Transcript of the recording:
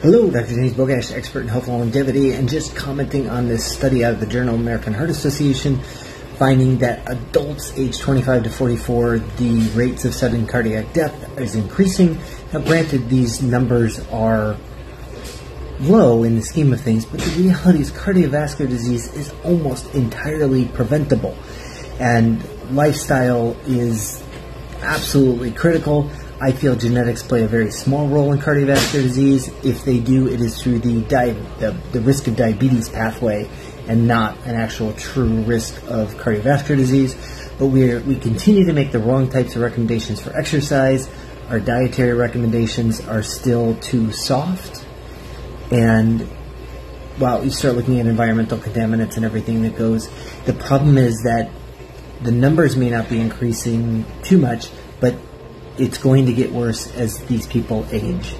Hello, Dr. James Bogash, expert in health and longevity, and just commenting on this study out of the Journal of American Heart Association, finding that adults aged 25 to 44, the rates of sudden cardiac death is increasing. Now, granted, these numbers are low in the scheme of things, but the reality is cardiovascular disease is almost entirely preventable, and lifestyle is absolutely critical. I feel genetics play a very small role in cardiovascular disease. If they do, it is through the risk of diabetes pathway and not an actual true risk of cardiovascular disease. But we continue to make the wrong types of recommendations for exercise. Our dietary recommendations are still too soft. And while you start looking at environmental contaminants and everything that goes, the problem is that the numbers may not be increasing too much, but it's going to get worse as these people age.